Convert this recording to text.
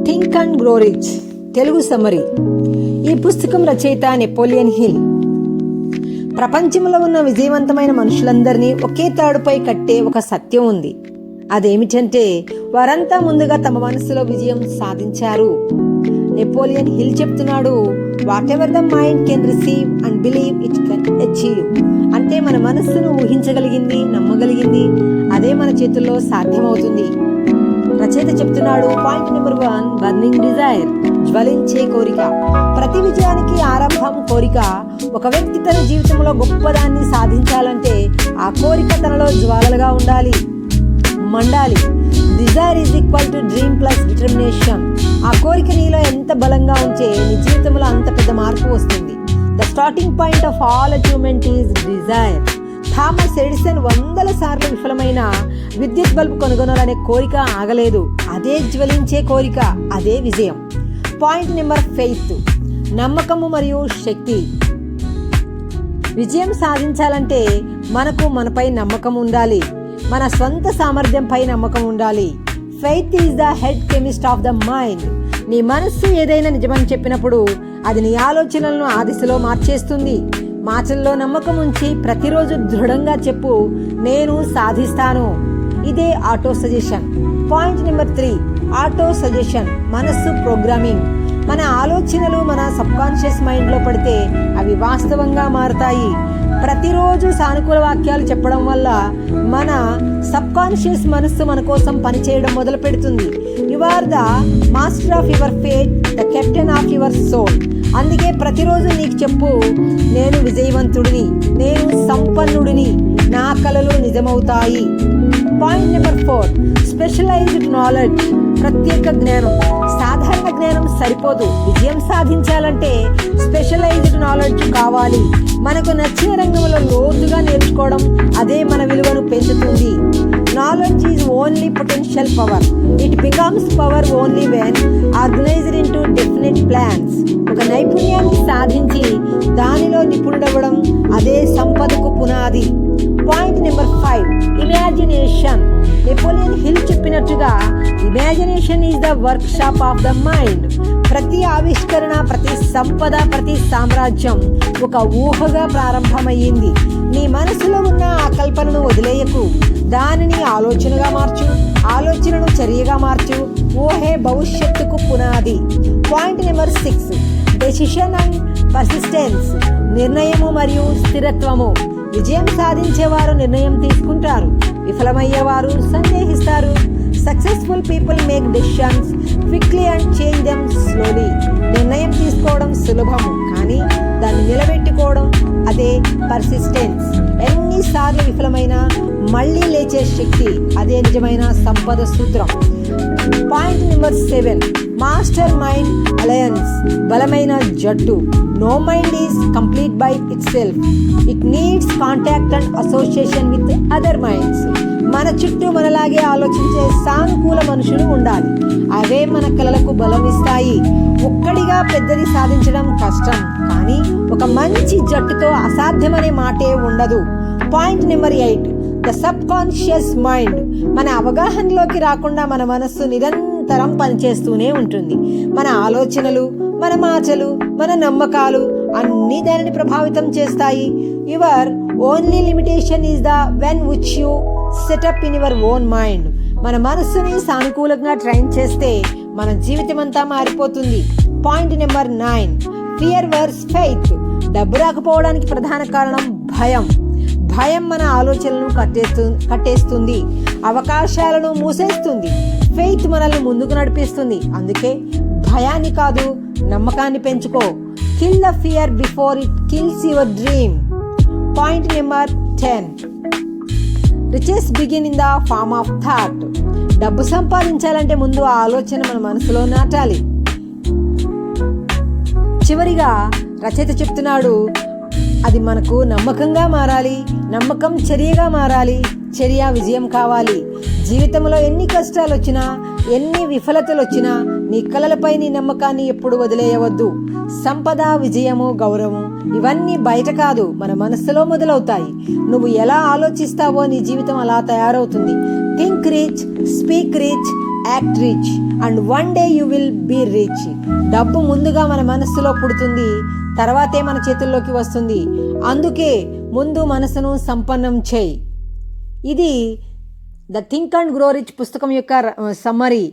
Think and grow rich Telugu summary. ఈ పుస్తకం రచయిత నెపోలియన్ హిల్. ప్రపంచంలో ఉన్న విజయవంతమైన మనుషులందరినీ ఒకే తాడుపై కట్టే ఒక సత్యం ఉంది. అదేమిటంటే వారంతా ముందుగా తమ మనసులో విజయం సాధించారు. నెపోలియన్ హిల్ చెప్తున్నాడు, what ever the mind can receive and believe it can achieve. అంటే మన మనస్సును ఊహించగలిగింది, నమ్మగలిగింది, అదే మన చేతుల్లో సాధ్యమవుతుంది. రచయిత చెప్తున్నాడు, పాయింట్ నెంబర్ 1, బర్నింగ్ డిజైర్, జ్వలించే కోరిక. ప్రతి విజయానికి ఆరంభం కోరిక. ఒక వ్యక్తి తన జీవితంలో గొప్పదాన్ని సాధించాలంటే ఆ కోరిక తనలో జ్వాలలుగా ఉండాలి, మండాలి. Desire is equal to dream plus determination. ఆ కోరిక నీలో ఎంత బలంగా ఉంటే నీ జీవితంలో అంత పెద్ద మార్పు వస్తుంది. The starting point of all achievement is desire. Thomas Edison 100 సార్లు విఫలమైన విద్యుత్ బల్బు కనుగొనాలనే కోరిక ఆగలేదు. అదే జ్వలించే కోరిక, అదే విజయం. పాయింట్ నెంబర్ 5, నమ్మకము మరియు శక్తి. విజయం సాధించాలంటే మనకు మనపై నమ్మకం ఉండాలి, మన స్వంత సామర్థ్యంపై నమ్మకం ఉండాలి. Faith is the head chemist of the mind. నీ మనస్సు ఏదైనా నిజమని చెప్పినప్పుడు అది నీ ఆలోచనలను ఆ దిశలో మార్చేస్తుంది. మాటల్లో నమ్మకం ఉంచి ప్రతిరోజు దృఢంగా చెప్పు, నేను సాధిస్తాను. ఇదే auto suggestion. Point number 3, auto suggestion, మనస్సు ప్రోగ్రామింగ్. మన ఆలోచనలు మన సబ్కాన్షియస్ మైండ్లో పడితే అవి వాస్తవంగా మారుతాయి. ప్రతిరోజు సానుకూల వాక్యాలు చెప్పడం వల్ల మన సబ్కాన్షియస్ మనస్సు మన కోసం పనిచేయడం మొదలు పెడుతుంది. You are the master of your fate, the captain of your soul. అందుకే ప్రతిరోజు నీకు చెప్పు, నేను విజయవంతుడిని, నేను సంపన్నుడిని, నా కలలు నిజమవుతాయి. పాయింట్ నెంబర్ 4, స్పెషలైజ్డ్ నాలెడ్జ్, ప్రత్యేక జ్ఞానం. సాధారణ జ్ఞానం సరిపోదు. విజయం సాధించాలంటే స్పెషలైజ్డ్ నాలెడ్జ్ కావాలి. మనకు నచ్చిన రంగంలో లోతుగా నేర్చుకోవడం, అదే మన విలువను పెంచుతుంది. Knowledge is only potential power. It becomes power only when organised into definite plans. ఒక నైపుణ్యాన్ని సాధించి దానిలో నిపుణుడవ్వడం, అదే సంపదకు పునాది. Point number 5, imagination. Napoleon Hill చెప్పినట్టుగా imagination is the workshop of the mind. ప్రతి ఆవిష్కరణ, ప్రతి సంపద, ప్రతి సామ్రాజ్యం ఒక ఊహగా ప్రారంభమయ్యింది. నీ మనసులో ఉన్న ఆ కల్పనను వదిలేయకు, దానిని ఆలోచనగా మార్చు, ఆలోచనను చర్యగా మార్చు. ఊహే భవిష్యత్తుకు పునాది. Point number 6, decision and persistence, నిర్ణయము మరియు స్థిరత్వము. విజయం సాధించేవారు నిర్ణయం తీసుకుంటారు, విఫలమయ్యేవారు సందేహిస్తారు. Successful people make decisions quickly and change them slowly. నిర్ణయం తీసుకోవడం సులభము, కానీ దాన్ని నిలబెట్టుకోవడం, అదే పర్సిస్టెన్స్. ఎన్నిసార్లు విఫలమైనా మళ్ళీ లేచే శక్తి, అదే నిజమైన సంపద సూత్రం. Point number 7, master mind alliance, బలమైన జట్టు. No mind is complete by itself. It needs contact and association with other minds. మన చుట్టూ మనలాగే ఆలోచించే సానుకూల మనుషులు ఉండాలి. అవే మన కలలకు బలం ఇస్తాయి. ఒక్కడిగా పెద్దది సాధించడం కష్టం, కానీ ఒక మంచి జట్టుతో అసాధ్యమనే మాటే ఉండదు. Point number 8, the sub conscious mind. మన అవగాహనలోకి రాకుండా మన మనస్సు నిరంతరం పనిచేస్తూనే ఉంటుంది. మన ఆలోచనలు, మన మాటలు, మన నమ్మకాలు అన్నీ దానిని ప్రభావితం చేస్తాయి. Your only limitation is the one which you set up in your own mind. మన మనస్సుని సానుకూలంగా ట్రైన్ చేస్తే మన జీవితం అంతా మారిపోతుంది. Point number 9, fear versus faith. డబ్బు రాకపోవడానికి ప్రధాన కారణం భయం. భయం మన ఆలోచనలను కట్టేస్తుంది, అవకాశాలను మూసేస్తుంది. ఫెయిత్ మనల్ని ముందుకు నడిపిస్తుంది. అందుకే భయాన్ని కాదు, నమ్మకాన్ని పెంచుకో. Kill the fear before it kills your dream. Point number 10, riches begin in the form of thought. డబ్బు సంపాదించాలంటే ముందు ఆ ఆలోచన మన మనసులో నాటాలి. చివరిగా రచయిత చెప్తున్నాడు, అది మనకు నమ్మకంగా మారాలి, నమ్మకం చర్యగా మారాలి, చర్య విజయం కావాలి. జీవితంలో ఎన్ని కష్టాలు వచ్చినా, ఎన్ని విఫలతలు వచ్చినా నీ కలలపై నీ నమ్మకాన్ని ఎప్పుడు వదిలేయవద్దు. సంపద, విజయము, గౌరవం ఇవన్నీ బయట కాదు, మన మనస్సులో మొదలవుతాయి. నువ్వు ఎలా ఆలోచిస్తావో నీ జీవితం అలా తయారవుతుంది. Think rich, speak rich, act rich and one day you will be rich. డబ్బు ముందుగా మన మనస్సులో పుడుతుంది, తర్వాతే మన చేతుల్లోకి వస్తుంది. అందుకే ముందు మనసును సంపన్నం చేయి. ఇది the think and grow rich పుస్తకం యొక్క సమ్మరీ.